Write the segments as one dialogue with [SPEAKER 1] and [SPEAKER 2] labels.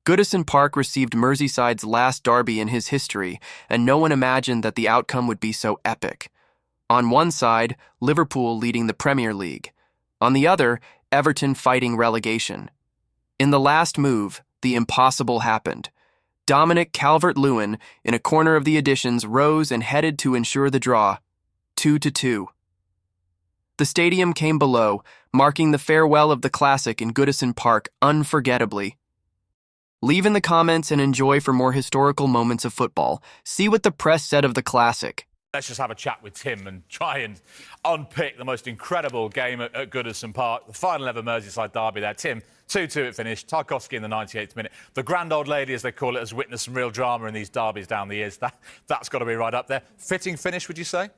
[SPEAKER 1] Goodison Park received Merseyside's last derby in his history, and no one imagined that the outcome would be so epic. On one side, Liverpool leading the Premier League. On the other, Everton fighting relegation. In the last move, the impossible happened. Dominic Calvert-Lewin, in a corner of the additions, rose and headed to ensure the draw, 2-2. The stadium came below, marking the farewell of the classic in Goodison Park unforgettably. Leave in the comments and enjoy for more historical moments of football. See what the press said of the classic.
[SPEAKER 2] Let's just have a chat with Tim and try and unpick the most incredible game at Goodison Park. The final ever Merseyside derby there. Tim, 2-2 it finished. Tarkowski in the 98th minute. The grand old lady, as they call it, has witnessed some real drama in these derbies down the years. That's got to be right up there. Fitting finish, would you say?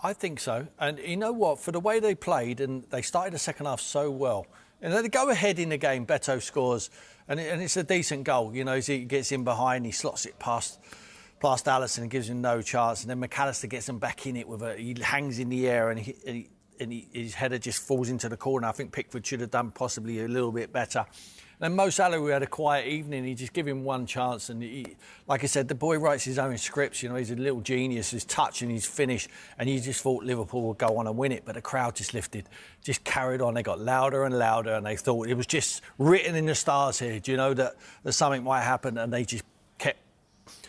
[SPEAKER 3] I think so. And you know what? For the way they played, and they started the second half so well. And they go ahead in the game, Beto scores, and it's a decent goal. You know, he gets in behind, he slots it past Alisson and gives him no chance. And then McAllister gets him back in it he hangs in the air and his header just falls into the corner. I think Pickford should have done possibly a little bit better. And Mo Salah, who had a quiet evening, he just gave him one chance. And like I said, the boy writes his own scripts. You know, he's a little genius. His touch and his finish. And you just thought Liverpool would go on and win it. But the crowd just lifted, just carried on. They got louder and louder. And they thought it was just written in the stars here. Do you know that something might happen? And they just kept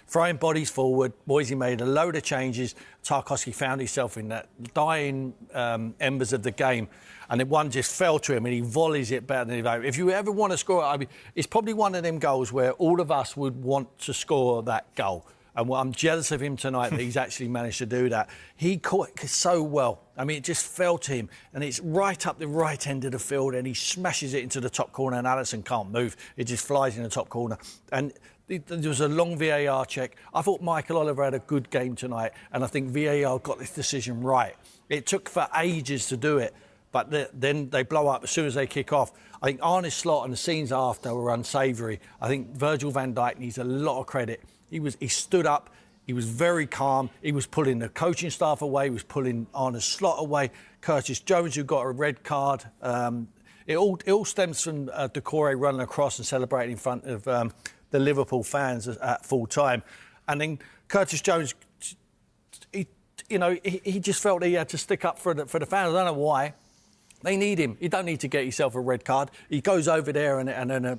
[SPEAKER 3] throwing bodies forward. Moisey made a load of changes. Tarkowski found himself in that dying embers of the game. And then one just fell to him and he volleys it better than he. If you ever want to score, I mean, it's probably one of them goals where all of us would want to score that goal. And I'm jealous of him tonight that he's actually managed to do that. He caught it so well. I mean, it just fell to him. And it's right up the right end of the field and he smashes it into the top corner and Alisson can't move. It just flies in the top corner. And there was a long VAR check. I thought Michael Oliver had a good game tonight. And I think VAR got this decision right. It took for ages to do it. But then they blow up as soon as they kick off. I think Arne Slot and the scenes after were unsavoury. I think Virgil van Dijk needs a lot of credit. He stood up. He was very calm. He was pulling the coaching staff away. He was pulling Arne Slot away. Curtis Jones, who got a red card. It all stems from Doucouré running across and celebrating in front of the Liverpool fans at full time. And then Curtis Jones, he just felt he had to stick up for the fans. I don't know why. They need him. You don't need to get yourself a red card. He goes over there and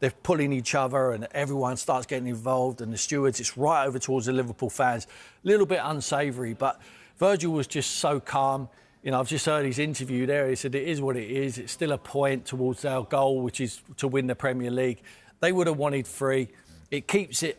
[SPEAKER 3] they're pulling each other and everyone starts getting involved and the stewards, it's right over towards the Liverpool fans. A little bit unsavoury, but Virgil was just so calm. You know, I've just heard his interview there. He said it is what it is. It's still a point towards our goal, which is to win the Premier League. They would have wanted 3. It keeps it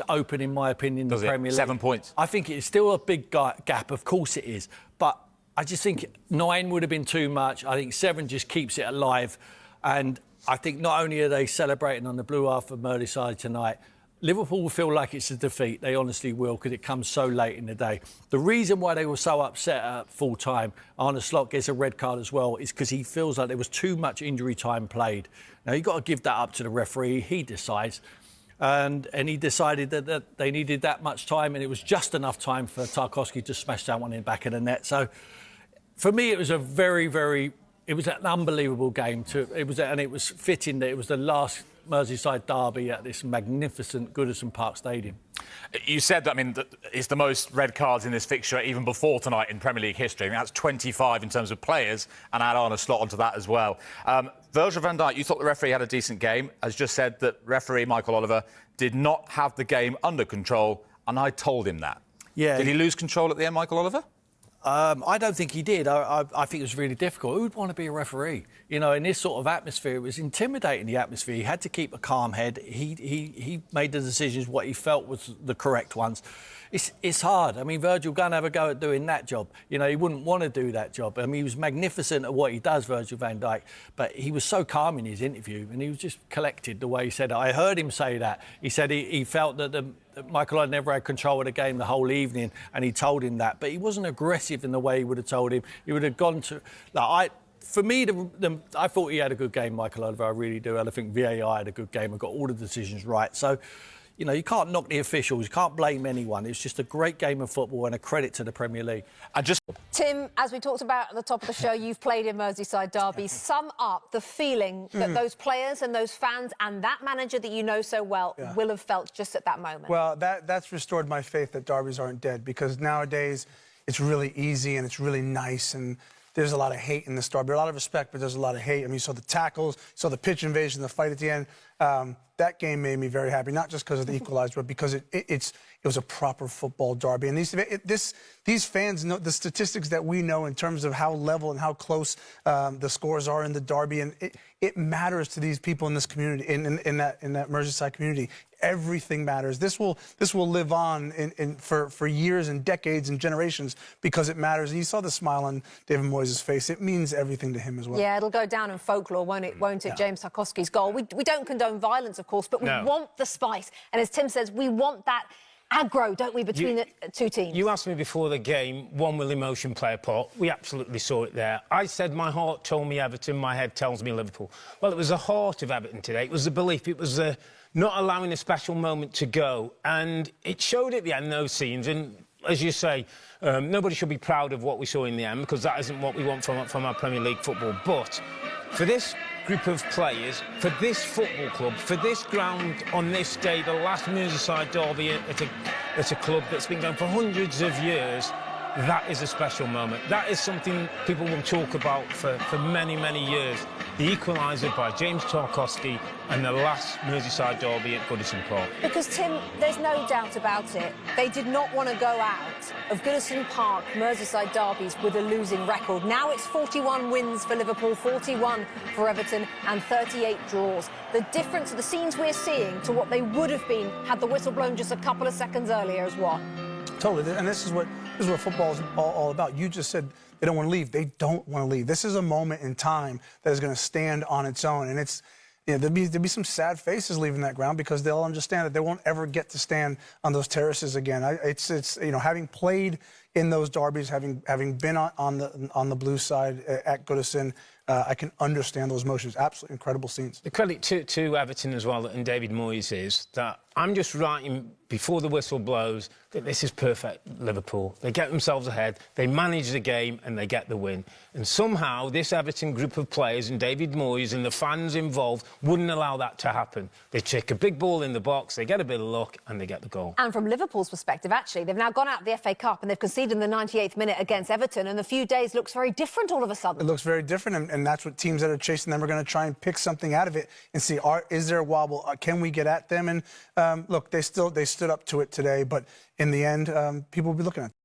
[SPEAKER 3] open, in my opinion, the Premier League.
[SPEAKER 2] 7 points.
[SPEAKER 3] I think it's still a big gap. Of course it is. But I just think 9 would have been too much. I think 7 just keeps it alive. And I think not only are they celebrating on the blue half of Merseyside tonight, Liverpool will feel like it's a defeat. They honestly will, because it comes so late in the day. The reason why they were so upset at full time, Arne Slot gets a red card as well, is because he feels like there was too much injury time played. Now, you've got to give that up to the referee. He decides. And he decided that they needed that much time, and it was just enough time for Tarkowski to smash that one in the back of the net. So, for me, it was a it was an unbelievable game. And it was fitting that it was the last Merseyside derby at this magnificent Goodison Park Stadium.
[SPEAKER 2] You said that, I mean, it's the most red cards in this fixture even before tonight in Premier League history. I mean, that's 25 in terms of players, and add on a slot onto that as well. Virgil van Dijk, you thought the referee had a decent game, has just said that referee Michael Oliver did not have the game under control, and I told him that.
[SPEAKER 3] Yeah.
[SPEAKER 2] Did he lose control at the end, Michael Oliver?
[SPEAKER 3] I don't think he did. I think it was really difficult. Who would want to be a referee? You know, in this sort of atmosphere, it was intimidating, the atmosphere. He had to keep a calm head. He made the decisions what he felt was the correct ones. It's hard. I mean, Virgil going to have a go at doing that job. You know, he wouldn't want to do that job. I mean, he was magnificent at what he does, Virgil van Dijk, but he was so calm in his interview and he was just collected the way he said it. I heard him say that. He said he felt that Michael had never had control of the game the whole evening, and he told him that. But he wasn't aggressive in the way he would have told him. He would have gone to... For me, I thought he had a good game, Michael Oliver. I really do. And I think VAR had a good game and got all the decisions right. So, you know, you can't knock the officials, you can't blame anyone. It's just a great game of football and a credit to the Premier League.
[SPEAKER 4] Tim, as we talked about at the top of the show, you've played in Merseyside derbies. Sum up the feeling that those players and those fans and that manager that you know so well will have felt just at that moment.
[SPEAKER 5] Well, that's restored my faith that derbies aren't dead, because nowadays it's really easy and it's really nice, and there's a lot of hate in this derby. A lot of respect, but there's a lot of hate. I mean, you saw the tackles, you saw the pitch invasion, the fight at the end. That game made me very happy, not just because of the equalizer, but because it was a proper football derby. And these fans know the statistics that we know in terms of how level and how close the scores are in the derby, and it matters to these people in this community, in that Merseyside community. Everything matters. This will live on for years and decades and generations, because it matters. And you saw the smile on David Moyes' face. It means everything to him as well.
[SPEAKER 4] Yeah, it'll go down in folklore, won't it? Yeah. James Tarkowski's goal. We don't condone violence, of course, but we want the spice. And as Tim says, we want that aggro, don't we, between the two teams?
[SPEAKER 6] You asked me before the game, when will emotion play a part? We absolutely saw it there. I said my heart told me Everton, my head tells me Liverpool. Well, it was the heart of Everton today. It was the belief. It was the not allowing a special moment to go. And it showed at the end, those scenes. And as you say, nobody should be proud of what we saw in the end, because that isn't what we want from our Premier League football. But for this group of players, for this football club, for this ground on this day, the last Merseyside derby at a club that's been going for hundreds of years, that is a special moment. That is something people will talk about for many, many years. The equaliser by James Tarkowski and the last Merseyside derby at Goodison Park.
[SPEAKER 4] Because, Tim, there's no doubt about it. They did not want to go out of Goodison Park Merseyside derbies with a losing record. Now it's 41 wins for Liverpool, 41 for Everton and 38 draws. The difference of the scenes we're seeing to what they would have been had the whistle blown just a couple of seconds earlier is what?
[SPEAKER 5] Totally, and this is what football is all about. You just said they don't want to leave. They don't want to leave. This is a moment in time that is going to stand on its own, and it's, you know, there'll be some sad faces leaving that ground, because they'll understand that they won't ever get to stand on those terraces again. It's you know, having played in those derbies, having been on the blue side at Goodison, I can understand those emotions. Absolutely incredible scenes.
[SPEAKER 6] The credit to Everton as well and David Moyes is that I'm just writing before the whistle blows that this is perfect Liverpool. They get themselves ahead, they manage the game and they get the win. And somehow this Everton group of players and David Moyes and the fans involved wouldn't allow that to happen. They kick a big ball in the box, they get a bit of luck and they get the goal.
[SPEAKER 4] And from Liverpool's perspective, actually, they've now gone out of the FA Cup and they've conceded in the 98th minute against Everton, and the few days looks very different all of a sudden.
[SPEAKER 5] It looks very different, and that's what teams that are chasing them are going to try and pick something out of it and see, is there a wobble? Can we get at them? And look, they stood up to it today, but in the end, people will be looking at it.